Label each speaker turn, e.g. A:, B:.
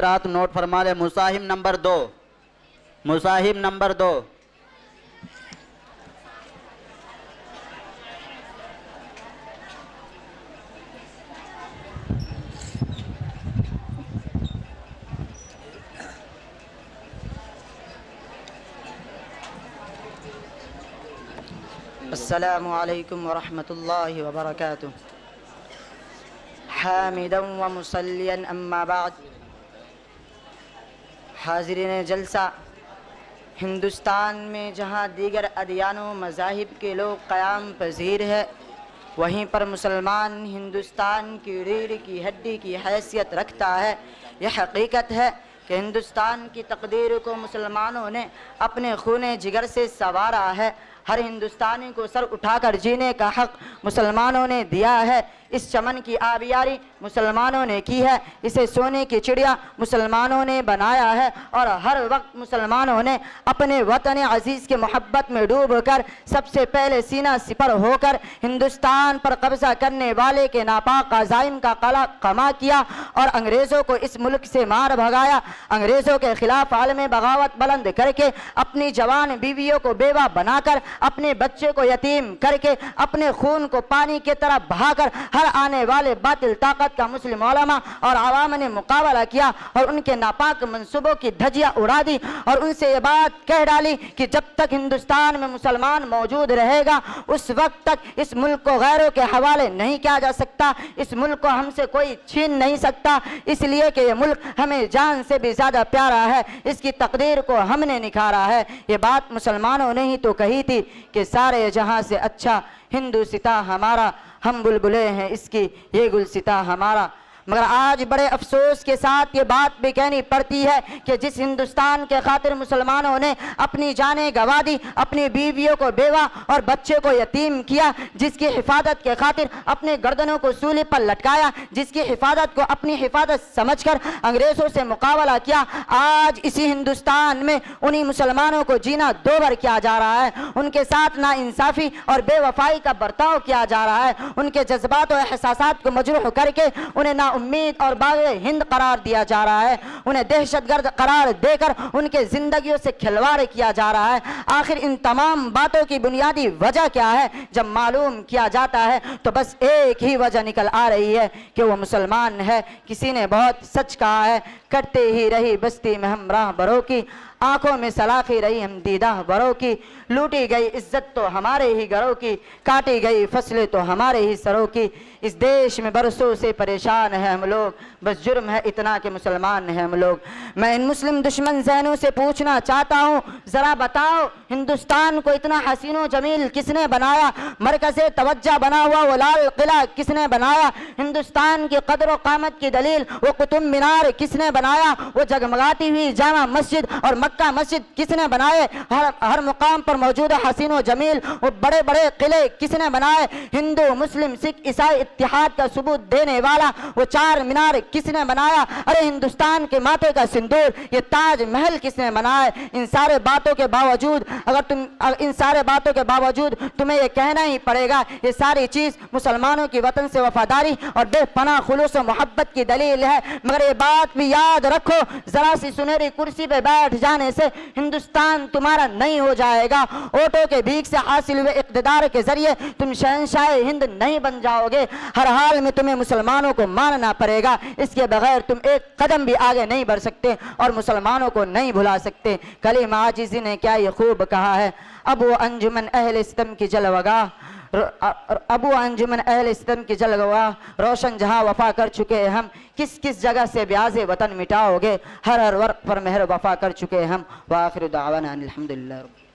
A: رات نوٹ فرما لے۔ مصاحب نمبر 2، مصاحب نمبر 2۔
B: السلام علیکم ورحمۃ اللہ وبرکاتہ۔ حامدا ومصلیا اما بعد۔ حاضرین جلسہ، ہندوستان میں جہاں دیگر ادیان و مذاہب کے لوگ قیام پذیر ہے، وہیں پر مسلمان ہندوستان کی ریڑھ کی ہڈی کی حیثیت رکھتا ہے۔ یہ حقیقت ہے کہ ہندوستان کی تقدیر کو مسلمانوں نے اپنے خون جگر سے سنوارا ہے۔ ہر ہندوستانی کو سر اٹھا کر جینے کا حق مسلمانوں نے دیا ہے۔ اس چمن کی آبیاری مسلمانوں نے کی ہے، اسے سونے کی چڑیا مسلمانوں نے بنایا ہے، اور ہر وقت مسلمانوں نے اپنے وطن عزیز کے محبت میں ڈوب کر سب سے پہلے سینہ سپر ہو کر ہندوستان پر قبضہ کرنے والے کے ناپاک عزائم کا قلع قمع کیا اور انگریزوں کو اس ملک سے مار بھگایا۔ انگریزوں کے خلاف عالم بغاوت بلند کر کے، اپنی جوان بیویوں کو بیوہ بنا کر، اپنے بچے کو یتیم کر کے، اپنے خون کو پانی کی طرح بہا کر ہر آنے والے باطل طاقت کا مسلم علماء اور عوام نے مقابلہ کیا اور ان کے ناپاک منصوبوں کی دھجیاں اڑا دی، اور ان سے یہ بات کہہ ڈالی کہ جب تک ہندوستان میں مسلمان موجود رہے گا اس وقت تک اس ملک کو غیروں کے حوالے نہیں کیا جا سکتا، اس ملک کو ہم سے کوئی چھین نہیں سکتا، اس لیے کہ یہ ملک ہمیں جان سے بھی زیادہ پیارا ہے، اس کی تقدیر کو ہم نے نکھارا ہے۔ یہ بات مسلمانوں نے ہی تو کہی تھی کہ سارے جہاں سے اچھا ہندوستان ہمارا، ہم بلبلے ہیں اس کی یہ گلستاں ہمارا۔ مگر آج بڑے افسوس کے ساتھ یہ بات بھی کہنی پڑتی ہے کہ جس ہندوستان کے خاطر مسلمانوں نے اپنی جانیں گنوا دی، اپنی بیویوں کو بیوہ اور بچے کو یتیم کیا، جس کی حفاظت کے خاطر اپنے گردنوں کو سولی پر لٹکایا، جس کی حفاظت کو اپنی حفاظت سمجھ کر انگریزوں سے مقابلہ کیا، آج اسی ہندوستان میں انہی مسلمانوں کو جینا دوبر کیا جا رہا ہے، ان کے ساتھ ناانصافی اور بے وفائی کا برتاؤ کیا جا رہا ہے، ان کے جذبات و احساسات کو مجروح کر کے انہیں نا امید اور باغ ہند قرار دیا جا رہا ہے، انہیں دہشت گرد قرار دے کر ان کے زندگیوں سے کھلواڑ کیا جا رہا ہے۔ آخر ان تمام باتوں کی بنیادی وجہ کیا ہے؟ جب معلوم کیا جاتا ہے تو بس ایک ہی وجہ نکل آ رہی ہے کہ وہ مسلمان ہے۔ کسی نے بہت سچ کہا ہے، کرتے ہی رہی بستی میں ہم راہ بروں کی، آنکھوں میں سلاخی رہی ہم دیدہ بروں کی، لوٹی گئی عزت تو ہمارے ہی گھروں کی، کاٹی گئی فصلیں تو ہمارے ہی سروں کی۔ اس دیش میں برسوں سے پریشان ہیں ہم لوگ، بس جرم ہے اتنا کہ مسلمان ہیں ہم لوگ۔ میں ان مسلم دشمن ذہنوں سے پوچھنا چاہتا ہوں، ذرا بتاؤ ہندوستان کو اتنا حسین و جمیل کس نے بنایا؟ مرکز توجہ بنا ہوا وہ لال قلعہ کس نے بنایا؟ ہندوستان کی قدر و قامت کی دلیل وہ قطب مینار کس نے بنایا؟ وہ جگمگاتی ہوئی جامع مسجد اور مکہ مسجد کس نے بنائے؟ ہر مقام پر موجود حسین و جمیل وہ بڑے بڑے قلعے کس نے بنائے؟ ہندو مسلم سکھ عیسائی اتحاد کا ثبوت دینے والا وہ چار مینار کس نے بنایا؟ ارے ہندوستان کے ماتھے کا سندور یہ تاج محل کس نے بنایا؟ ان سارے باتوں کے باوجود تمہیں یہ کہنا ہی پڑے گا یہ ساری چیز مسلمانوں کی وطن سے وفاداری اور بے پناہ خلوص و محبت کی دلیل ہے۔ مگر یہ بات بھی یاد رکھو، ذرا سی سنہری کرسی پہ بیٹھ جانے سے ہندوستان تمہارا نہیں ہو جائے گا، ووٹوں کے بھیک سے حاصل ہوئے اقتدار کے ذریعے تم شہنشاہ ہند نہیں بن جاؤ گے، ہر حال میں تمہیں مسلمانوں کو ماننا پڑے گا، اس کے بغیر تم ایک قدم بھی آگے نہیں بڑھ سکتے اور مسلمانوں کو نہیں بھلا سکتے۔ کلیم عاجزی نے کیا یہ خوب کہا ہے، ابو انجمن اہل ستم کی جلوگاہ روشن جہاں وفا کر چکے ہم، کس کس جگہ سے بیاض وطن مٹاؤ گے، ہر ورق پر مہر وفا کر چکے ہم۔ وآخر دعوانا الحمدللہ۔